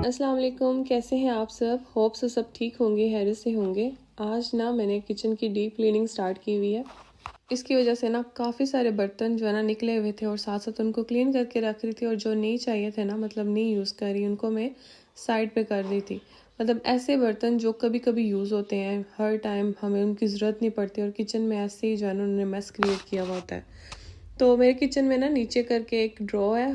अस्सलाम वालेकुम, कैसे हैं आप सब? होप सो सब ठीक होंगे, खैरियत से होंगे। आज ना मैंने किचन की डीप क्लीनिंग स्टार्ट की हुई है। इसकी वजह से ना काफ़ी सारे बर्तन जो है ना निकले हुए थे और साथ साथ उनको क्लीन करके रख रही थी, और जो नहीं चाहिए थे ना, मतलब नहीं यूज़ कर रही, उनको मैं साइड पे कर रही थी। मतलब ऐसे बर्तन जो कभी कभी यूज़ होते हैं, हर टाइम हमें उनकी ज़रूरत नहीं पड़ती, और किचन में ऐसे ही जो है ना उन्होंने मेस क्रिएट किया हुआ होता है। तो मेरे किचन में ना नीचे करके एक ड्रॉ है,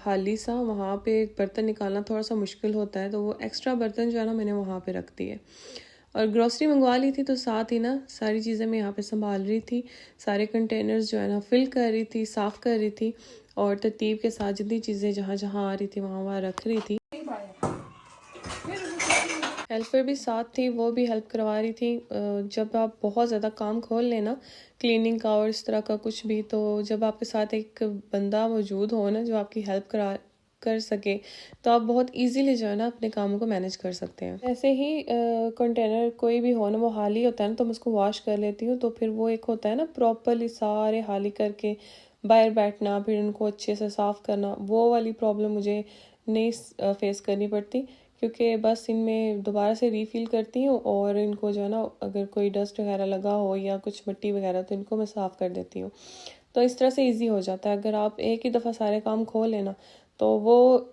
खाली सा, वहाँ पे बर्तन निकालना थोड़ा सा मुश्किल होता है, तो वो एक्स्ट्रा बर्तन जो है ना मैंने वहाँ पे रख दिए। और ग्रॉसरी मंगवा ली थी, तो साथ ही ना सारी चीज़ें मैं यहाँ पे संभाल रही थी, सारे कंटेनर्स जो है ना फिल कर रही थी, साफ़ कर रही थी, और तरतीब के साथ जितनी चीज़ें जहाँ जहाँ आ रही थी वहाँ वहाँ रख रही थी। हेल्पर भी साथ थी, वो भी हेल्प करवा रही थी। जब आप बहुत ज़्यादा काम खोल लेना क्लीनिंग का और इस तरह का कुछ भी, तो जब आपके साथ एक बंदा मौजूद हो ना जो आपकी हेल्प कर सके, तो आप बहुत इजीली जो है ना अपने कामों को मैनेज कर सकते हैं। ऐसे ही कंटेनर कोई भी हो ना, वो हाली होता है ना, तो मैं उसको वॉश कर लेती हूँ, तो फिर वो एक होता है ना प्रॉपरली सारे हाली करके बाहर बैठना, फिर उनको अच्छे से साफ़ करना, वो वाली प्रॉब्लम मुझे नहीं फेस करनी पड़ती, क्योंकि बस इनमें दोबारा से रीफ़िल करती हूँ, और इनको जो है ना अगर कोई डस्ट वगैरह लगा हो या कुछ मिट्टी वगैरह, तो इनको मैं साफ़ कर देती हूँ। तो इस तरह से इजी हो जाता है। अगर आप एक ही दफ़ा सारे काम खोल लेना, तो वो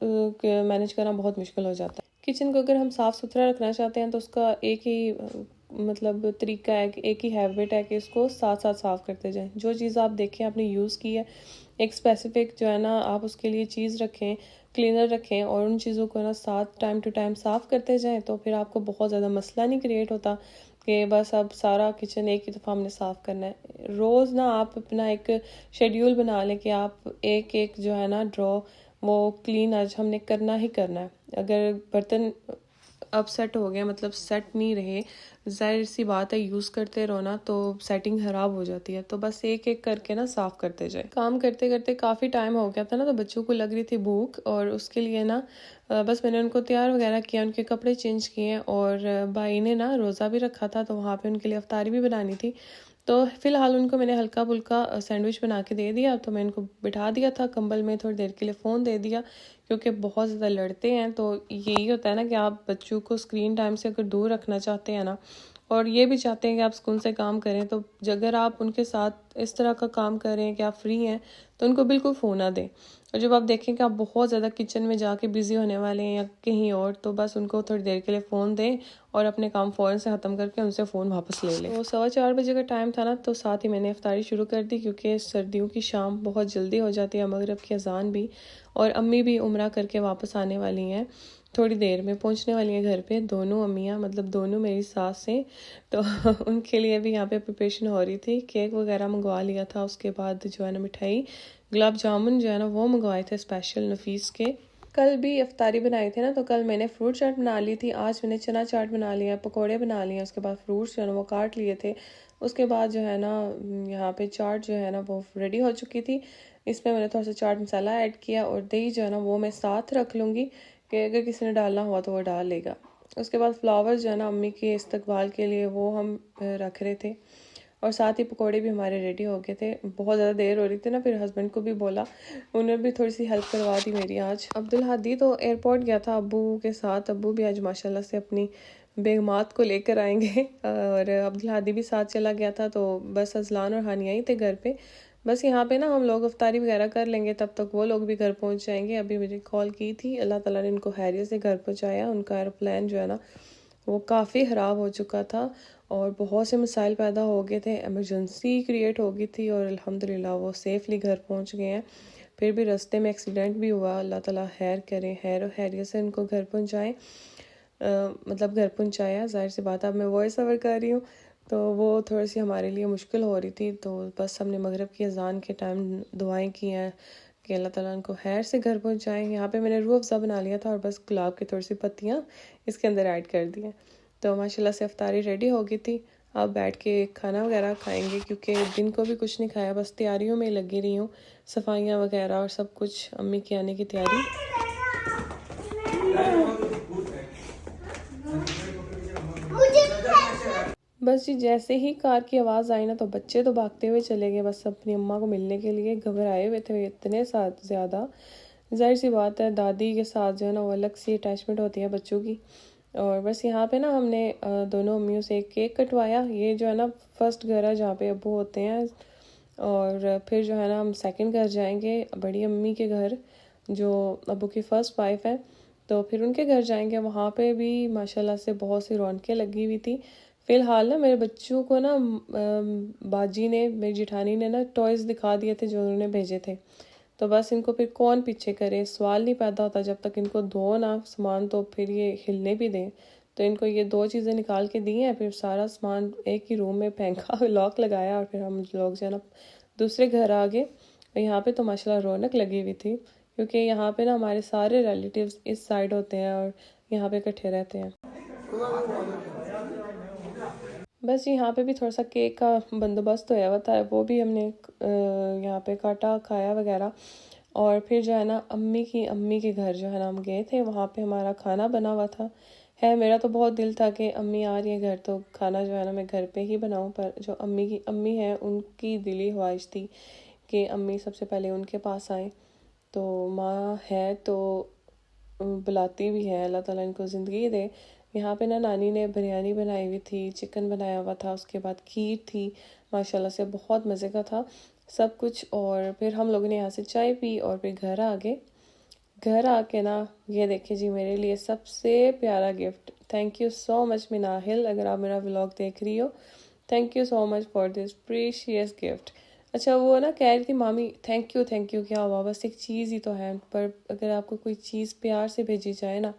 मैनेज करना बहुत मुश्किल हो जाता है। किचन को अगर हम साफ़ सुथरा रखना चाहते हैं, तो उसका एक ही मतलब तरीका है, कि एक ही हैबिट है कि उसको साथ साथ साफ़ करते जाएं। जो चीज़ आप देखें आपने यूज़ की है, एक स्पेसिफिक जो है ना आप उसके लिए चीज़ रखें, क्लीनर रखें, और उन चीज़ों को ना साथ टाइम टू टाइम साफ़ करते जाएं, तो फिर आपको बहुत ज़्यादा मसला नहीं क्रिएट होता कि बस अब सारा किचन एक ही दफ़ा हमने साफ़ करना है। रोज़ ना आप अपना एक शेड्यूल बना लें कि आप एक एक जो है ना ड्रॉ वो क्लीन आज हमने करना ही करना है। अगर बर्तन अपसेट हो गया, मतलब सेट नहीं रहे, जाहिर सी बात है यूज़ करते रहो ना तो सेटिंग ख़राब हो जाती है। तो बस एक एक करके ना साफ़ करते जाए। काम करते करते काफ़ी टाइम हो गया था ना, तो बच्चों को लग रही थी भूख, और उसके लिए ना बस मैंने उनको तैयार वगैरह किया, उनके कपड़े चेंज किए, और भाई ने ना रोज़ा भी रखा था, तो वहाँ पे उनके लिए अफ्तारी भी बनानी थी। तो फ़िलहाल उनको मैंने हल्का फुल्का सैंडविच बना के दे दिया, तो मैं इनको बिठा दिया था कंबल में, थोड़ी देर के लिए फ़ोन दे दिया, क्योंकि बहुत ज़्यादा लड़ते हैं। तो यही होता है ना कि आप बच्चों को स्क्रीन टाइम से अगर दूर रखना चाहते हैं ना, और ये भी चाहते हैं कि आप स्कूल से काम करें, तो अगर आप उनके साथ इस तरह का काम करें कि आप फ्री हैं, तो उनको बिल्कुल फ़ोन ना दें। और जब आप देखें कि आप बहुत ज़्यादा किचन में जाके बिज़ी होने वाले हैं या कहीं और, तो बस उनको थोड़ी देर के लिए फ़ोन दें, और अपने काम फ़ौरन से ख़त्म करके उनसे फ़ोन वापस ले लें। तो 4:15 का टाइम था ना, तो साथ ही मैंने इफ्तारी शुरू कर दी, क्योंकि सर्दियों की शाम बहुत जल्दी हो जाती है, मगरिब की अज़ान भी, और अम्मी भी उम्रा करके वापस आने वाली हैं, थोड़ी देर में पहुंचने वाली हैं घर पे। दोनों अम्मियाँ, मतलब दोनों मेरी सास हैं, तो उनके लिए भी यहाँ पे प्रिपरेशन हो रही थी। केक वगैरह मंगवा लिया था, उसके बाद जो है ना मिठाई, गुलाब जामुन जो है ना वो मंगवाए थे स्पेशल नफीस के। कल भी इफ्तारी बनाई थी ना, तो कल मैंने फ्रूट चाट बना ली थी, आज मैंने चना चाट बना लिया, पकोड़े बना लिए, उसके बाद फ्रूट्स जो है ना वो काट लिए थे। उसके बाद जो है ना यहाँ पे चाट जो है ना वो रेडी हो चुकी थी। इसमें मैंने थोड़ा सा चाट मसाला ऐड किया, और दही जो है ना वो मैं साथ रख लूँगी, कि अगर किसी ने डालना हुआ तो वो डाल लेगा। उसके बाद फ्लावर्स जो है ना अम्मी के इस्तकबाल के लिए वो हम रख रहे थे, और साथ ही पकोड़े भी हमारे रेडी हो गए थे। बहुत ज़्यादा देर हो रही थी ना, फिर हस्बैंड को भी बोला, उन्होंने भी थोड़ी सी हेल्प करवा दी मेरी। आज अब्दुल हादी तो एयरपोर्ट गया था अब्बू के साथ, अब्बू भी आज माशाल्लाह से अपनी बेगमात को लेकर आएंगे, और अब्दुल हादी भी साथ चला गया था। तो बस अजलान और हानिया ही थे घर पे। बस यहाँ पे ना हम लोग अफ्तारी वगैरह कर लेंगे, तब तक वो लोग भी घर पहुँच जाएंगे। अभी मुझे कॉल की थी, अल्लाह ताला ने इनको खैरियत से घर पहुँचाया। उनका एयरप्लेन जो है ना वो काफ़ी ख़राब हो चुका था, और बहुत से मसाइल पैदा हो गए थे, एमरजेंसी क्रिएट हो गई थी, और अल्हम्दुलिल्लाह वो सेफ़ली घर पहुंच गए हैं। फिर भी रास्ते में एक्सीडेंट भी हुआ, अल्लाह ताला खैर करें, खैर और खैरियत से उनको घर पहुंचाएं। मतलब घर पहुंचाया, ज़ाहिर सी बात है, अब मैं वॉइस ओवर कर रही हूँ, तो वो थोड़ी सी हमारे लिए मुश्किल हो रही थी। तो बस हमने मगरिब की अज़ान के टाइम दुआएं की हैं कि अल्लाह ताला उनको खैर से घर पहुंचाएं। यहाँ पे मैंने रूह अफ़ज़ा बना लिया था, और बस गुलाब की थोड़ी सी पत्तियाँ इसके अंदर ऐड कर दी हैं। तो माशाल्लाह से अफ्तारी रेडी हो गई थी। अब बैठ के खाना वगैरह खाएंगे, क्योंकि दिन को भी कुछ नहीं खाया, बस तैयारियों में लगी रही हूँ, सफाइयाँ वगैरह और सब कुछ, अम्मी के आने की तैयारी। बस जी जैसे ही कार की आवाज़ आई ना, तो बच्चे तो भागते हुए चले गए, बस अपनी अम्मा को मिलने के लिए घबराए हुए थे इतने साथ ज़्यादा। ज़ाहिर सी बात है, दादी के साथ जो है ना वो अलग सी अटैचमेंट होती है बच्चों की। और बस यहाँ पे ना हमने दोनों अम्मियों से एक केक कटवाया। ये जो है ना फर्स्ट घर है जहाँ पे अब्बू होते हैं, और फिर जो है ना हम सेकंड घर जाएंगे बड़ी अम्मी के घर, जो अब्बू की फ़र्स्ट वाइफ है। तो फिर उनके घर जाएंगे, वहाँ पे भी माशाल्लाह से बहुत सी रौनकें लगी हुई थी। फ़िलहाल ना मेरे बच्चों को ना बाजी ने, मेरी जिठानी ने ना टॉयज़ दिखा दिए थे जो उन्होंने भेजे थे। तो बस इनको फिर कौन पीछे करे, सवाल नहीं पैदा होता जब तक इनको दो ना सामान, तो फिर ये हिलने भी दें। तो इनको ये दो चीज़ें निकाल के दी हैं, फिर सारा सामान एक ही रूम में फेंका, लॉक लगाया, और फिर हम लोग जो है ना दूसरे घर आ गए। और यहाँ पे तो माशाल्लाह रौनक लगी हुई थी, क्योंकि यहाँ पे ना हमारे सारे रिलेटिव्स इस साइड होते हैं और यहाँ पे इकट्ठे रहते हैं। बस यहाँ पे भी थोड़ा सा केक का बंदोबस्त होया हुआ था, वो भी हमने यहाँ पे काटा, खाया वगैरह। और फिर जो है ना अम्मी के घर जो है ना हम गए थे, वहाँ पे हमारा खाना बना हुआ था। मेरा तो बहुत दिल था कि अम्मी आ रही है घर तो खाना जो है ना मैं घर पे ही बनाऊँ, पर जो अम्मी की अम्मी है उनकी दिली ख्वाहिश थी कि अम्मी सबसे पहले उनके पास आएँ। तो माँ है तो बुलाती भी है, अल्लाह ताला इनको ज़िंदगी दे। यहाँ पे ना नानी ने बिरयानी बनाई हुई थी, चिकन बनाया हुआ था, उसके बाद खीर थी, माशाल्लाह से बहुत मज़े का था सब कुछ। और फिर हम लोगों ने यहाँ से चाय पी और फिर घर आ गए। घर आके ना ये देखिए जी मेरे लिए सबसे प्यारा gift. Thank you so much Minahil, अगर आप मेरा व्लॉग देख रही हो, thank you so much for this precious gift. अच्छा वो ना कह रही थी मामी थैंक यू क्या हुआ, बस एक चीज़ ही तो है, पर अगर आपको कोई चीज़ प्यार से भेजी जाए ना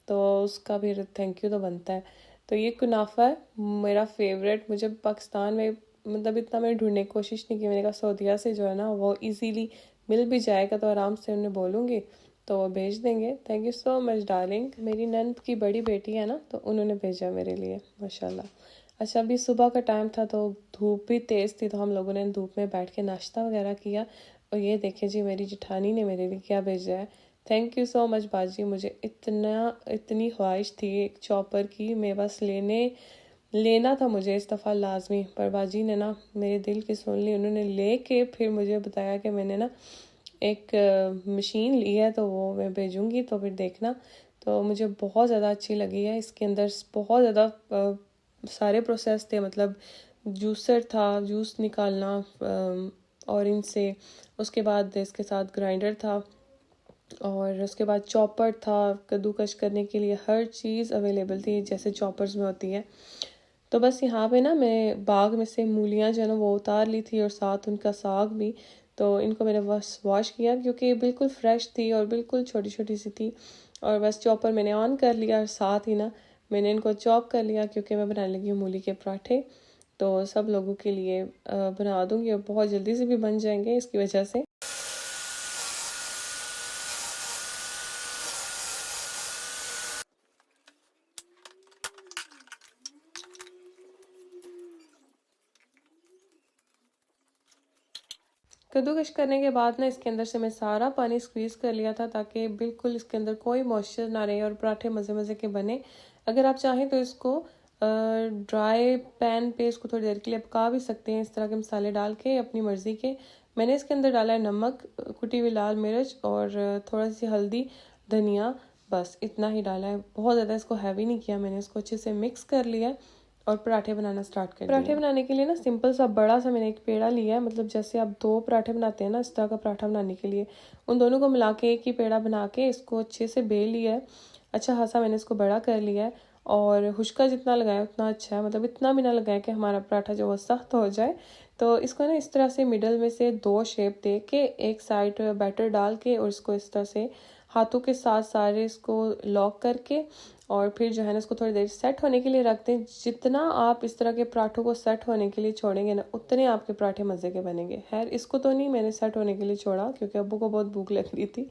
तो उसका भी थैंक यू तो बनता है। तो ये कुनाफा है मेरा फेवरेट। मुझे पाकिस्तान में मतलब इतना मैंने ढूंढने की कोशिश नहीं की, मैंने कहा सऊदीया से जो है ना वो इजीली मिल भी जाएगा तो आराम से उन्हें बोलूँगी तो वो भेज देंगे। Thank you so much darling. मेरी नंद की बड़ी बेटी है ना तो उन्होंने भेजा मेरे लिए, माशाल्लाह। अच्छा अभी सुबह का टाइम था तो धूप भी तेज़ थी, तो हम लोगों ने धूप में बैठ के नाश्ता वगैरह किया। और ये देखिए जी मेरी जिठानी ने मेरे लिए क्या भेजा है। थैंक यू सो मच बाजी, मुझे इतनी ख्वाहिश थी एक चॉपर की, मैं बस लेना था मुझे इस दफ़ा लाजमी, पर बाजी ने ना मेरे दिल की सुन ली। उन्होंने ले के फिर मुझे बताया कि मैंने ना एक मशीन ली है तो वो मैं भेजूँगी, तो फिर देखना। तो मुझे बहुत ज़्यादा अच्छी लगी है। इसके अंदर बहुत ज़्यादा सारे प्रोसेस थे, मतलब जूसर था, जूस निकालना ऑरेंज से, उसके बाद इसके साथ ग्राइंडर था, और उसके बाद चॉपर था, कद्दूकश करने के लिए हर चीज़ अवेलेबल थी जैसे चॉपर्स में होती है। तो बस यहाँ पे ना मैं बाग में से मूलियाँ जो है ना वो उतार ली थी और साथ उनका साग भी। तो इनको मैंने बस वॉश किया क्योंकि बिल्कुल फ्रेश थी और बिल्कुल छोटी छोटी सी थी। और बस चॉपर मैंने ऑन कर लिया और साथ ही ना मैंने इनको चॉप कर लिया, क्योंकि मैं बनाने लगी हूँ मूली के पराठे। तो सब लोगों के लिए बना दूँगी और बहुत जल्दी से भी बन जाएंगे इसकी वजह से। कद्दूकश करने के बाद ना इसके अंदर से मैं सारा पानी स्क्वीज़ कर लिया था, ताकि बिल्कुल इसके अंदर कोई मॉइस्चर ना रहे और पराठे मज़े मज़े के बने। अगर आप चाहें तो इसको ड्राई पैन पे इसको थोड़ी देर के लिए पका भी सकते हैं, इस तरह के मसाले डाल के अपनी मर्ज़ी के। मैंने इसके अंदर डाला है नमक, कुटी हुई लाल मिर्च और थोड़ा सी हल्दी, धनिया, बस इतना ही डाला है। बहुत ज़्यादा इसको हैवी नहीं किया मैंने, इसको अच्छे से मिक्स कर लिया और पराठे बनाना स्टार्ट कर दिया। पराठे बनाने के लिए ना सिंपल सा बड़ा सा मैंने एक पेड़ा लिया है, मतलब जैसे आप दो पराठे बनाते हैं ना इस तरह का पराठा बनाने के लिए, उन दोनों को मिला के एक ही पेड़ा बना के इसको अच्छे से बेल लिया है। अच्छा खासा मैंने इसको बड़ा कर लिया है, और हुश्का जितना लगाया उतना अच्छा है, मतलब इतना भी ना लगाया कि हमारा पराठा जो वो सख्त हो जाए। तो इसको ना इस तरह से मिडल में से दो शेप दे के एक साइड बैटर डाल के और इसको इस तरह से हाथों के साथ सारे इसको लॉक करके और फिर जो है ना इसको थोड़ी देर सेट होने के लिए रख दें। जितना आप इस तरह के पराठों को सेट होने के लिए छोड़ेंगे ना उतने आपके पराठे मज़े के बनेंगे। खैर इसको तो नहीं मैंने सेट होने के लिए छोड़ा, क्योंकि अब्बू को बहुत भूख लग रही थी।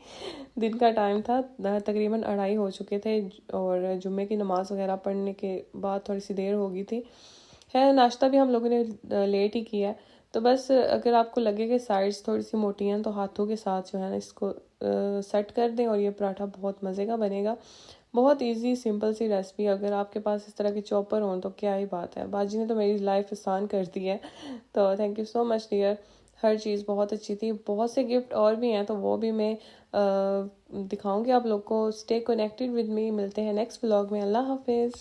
दिन का टाइम था, तकरीबन 2:30 हो चुके थे और जुम्मे की नमाज़ वगैरह पढ़ने के बाद थोड़ी सी देर हो गई थी। खैर नाश्ता भी हम लोगों ने लेट ही किया है। तो बस अगर आपको लगे कि साइड्स थोड़ी सी मोटी हैं तो हाथों के साथ जो है ना इसको सेट कर दें और ये पराठा बहुत मज़े का बनेगा। बहुत इजी सिंपल सी रेसिपी। अगर आपके पास इस तरह के चॉपर हों तो क्या ही बात है। बाजी ने तो मेरी लाइफ आसान कर दी है। तो thank you so much dear. हर चीज़ बहुत अच्छी थी। बहुत से गिफ्ट और भी हैं तो वो भी मैं दिखाऊंगी आप लोग को। Stay connected with me. मिलते हैं नेक्स्ट व्लॉग में। अल्लाह हाफिज़।